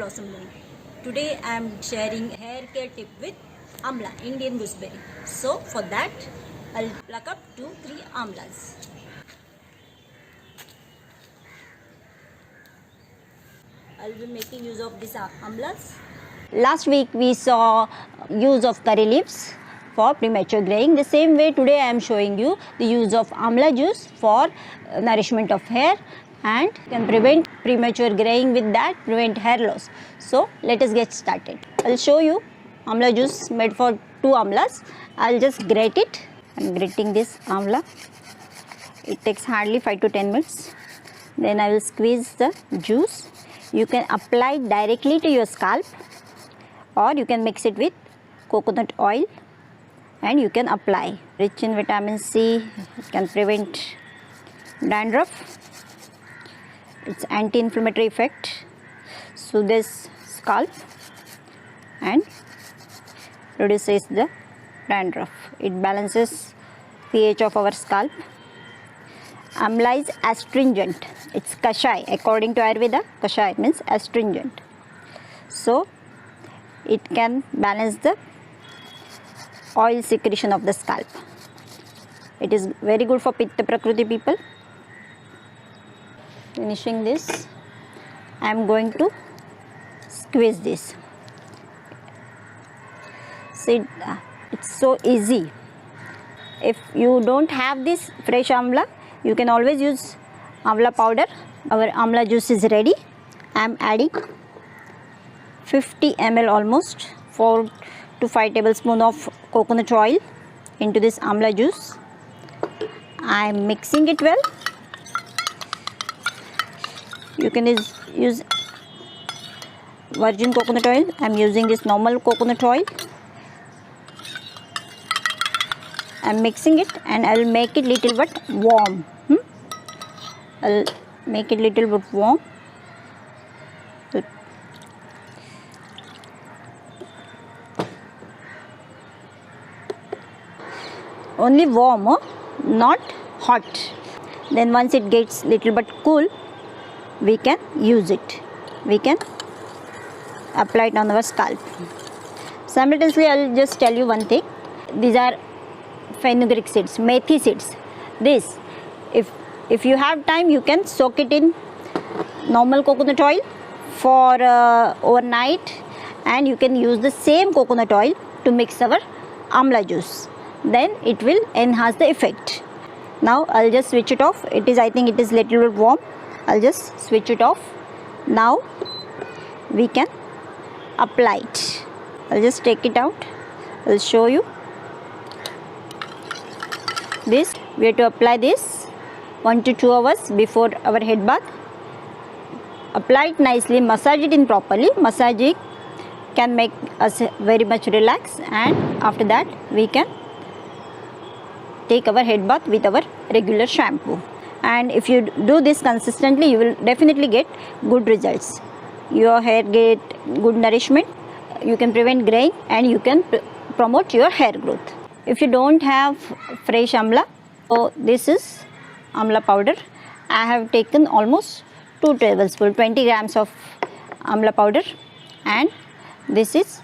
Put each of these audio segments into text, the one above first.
Blossom Lane. Today I am sharing hair care tip with amla, Indian gooseberry. So for that I'll pluck up 2-3 amlas. I'll be making use of these amlas. Last week we saw use of curry leaves for premature graying. The same way today I am showing you the use of amla juice for nourishment of hair and can prevent premature graying, with that prevent hair loss. So let us get started. I'll show you amla juice made for 2 amlas. I'll just grate it. I'm grating this amla. It takes hardly 5 to 10 minutes. Then I will squeeze the juice. You can apply it directly to your scalp, or you can mix it with coconut oil and you can apply. Rich in vitamin C, it can prevent dandruff. Its anti-inflammatory effect soothes scalp and reduces the dandruff. It balances pH of our scalp. Amla is astringent. It's kashai. According to Ayurveda, kashai means astringent. So it can balance the oil secretion of the scalp. It is very good for Pitta Prakriti people. Finishing this, I am going to squeeze this. See, it's so easy. If you don't have this fresh amla, you can always use amla powder. Our amla juice is ready. I am adding 50 ml, almost 4 to 5 tablespoons of coconut oil into this amla juice. I am mixing it well. You can use virgin coconut oil. I am using this normal coconut oil. I am mixing it and I will make it little bit warm. I'll make it little bit warm. Only warm, not hot. Then once it gets little bit cool, we can use it. We can apply it on our scalp. Simultaneously, I'll just tell you one thing. These are fenugreek seeds, methi seeds. This, if you have time, you can soak it in normal coconut oil for overnight, and you can use the same coconut oil to mix our amla juice. Then it will enhance the effect. Now I'll just switch it off. I think it is little bit warm. I'll just switch it off. Now we can apply it. I'll just take it out. I'll show you. This, we have to apply this 1 to 2 hours before our head bath. Apply it nicely, massage it in properly. Massaging can make us very much relax, and after that we can take our head bath with our regular shampoo. And if you do this consistently, you will definitely get good results. Your hair get good nourishment, you can prevent graying, and you can promote your hair growth. If you don't have fresh amla, so this is amla powder. I have taken almost 2 tablespoons, 20 grams of amla powder, and this is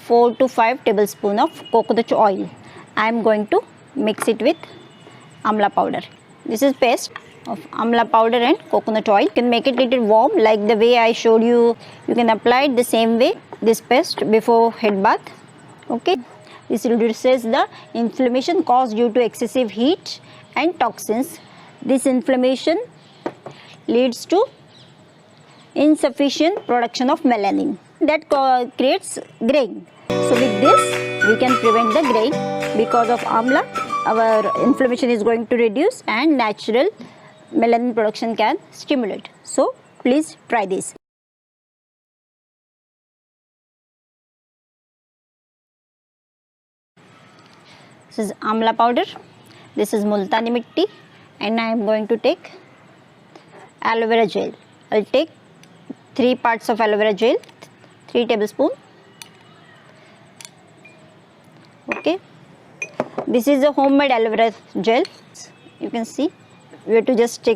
4 to 5 tablespoons of coconut oil. I am going to mix it with amla powder. This is paste of amla powder and coconut oil. You can make it little warm like the way I showed you. You can apply it the same way, this paste, before head bath. Okay. This reduces the inflammation caused due to excessive heat and toxins. This inflammation leads to insufficient production of melanin that creates graying. So with this we can prevent the graying. Because of amla, our inflammation is going to reduce and natural melanin production can stimulate. So please try this. This is amla powder. This is multani mitti, and I am going to take aloe vera gel. I'll take 3 parts of aloe vera gel, 3 tablespoons. Okay. This is a homemade aloe vera gel. You can see we have to just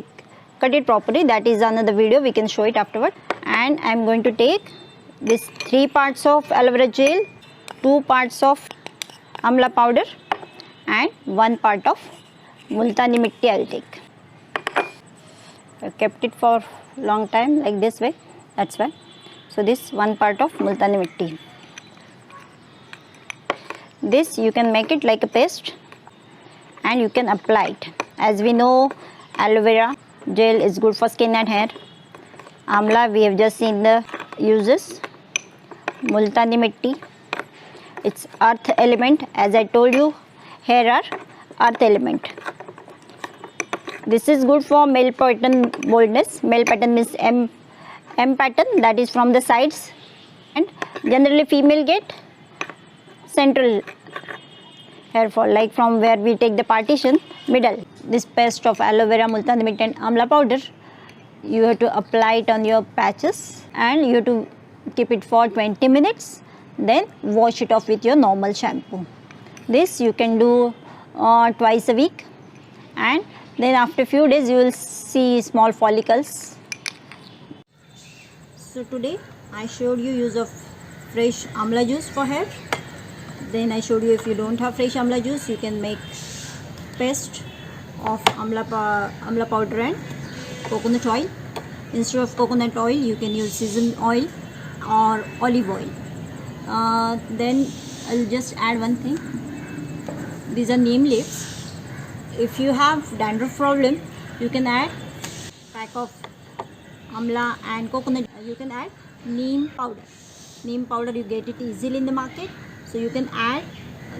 cut it properly. That is another video, we can show it afterward. and I am going to take this 3 parts of aloe vera gel, 2 parts of amla powder and 1 part of multani mitti I will take. I kept it for long time like this way, that's why. So this 1 part of multani mitti. This you can make it like a paste and you can apply it. As we know, aloe vera gel is good for skin and hair. Amla, we have just seen the uses. Multani mitti, it's earth element. As I told you, hair are earth element. This is good for male pattern boldness. Male pattern means M pattern, that is from the sides, and generally female get central hair fall, like from where we take the partition, middle. This paste of aloe vera, multani mitti and amla powder, you have to apply it on your patches and you have to keep it for 20 minutes, then wash it off with your normal shampoo. This you can do twice a week, and then after few days you will see small follicles. So today I showed you use of fresh amla juice for hair. Then I showed you if you don't have fresh amla juice, you can make paste of amla powder and coconut oil. Instead of coconut oil, you can use sesame oil or olive oil. Then I'll just add one thing. These are neem leaves. If you have dandruff problem, you can add pack of amla and coconut. You can add neem powder. Neem powder, you get it easily in the market. So you can add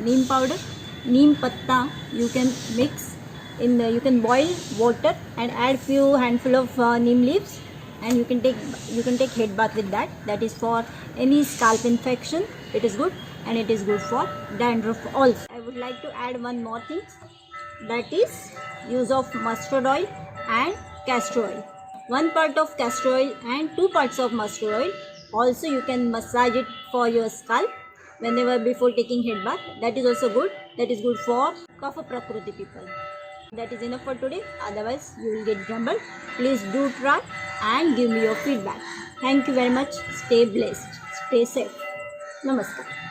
neem powder, neem patta. You can mix in the. You can boil water and add few handful of neem leaves, and you can take head bath with that. That is for any scalp infection. It is good, and it is good for dandruff also. I would like to add one more thing. That is use of mustard oil and castor oil. 1 part of castor oil and 2 parts of mustard oil. Also you can massage it for your scalp whenever before taking head bath. That is also good. That is good for Kapha Prakriti people. That is enough for today. Otherwise you will get jumbled. Please do try and give me your feedback. Thank you very much. Stay blessed. Stay safe. Namaskar.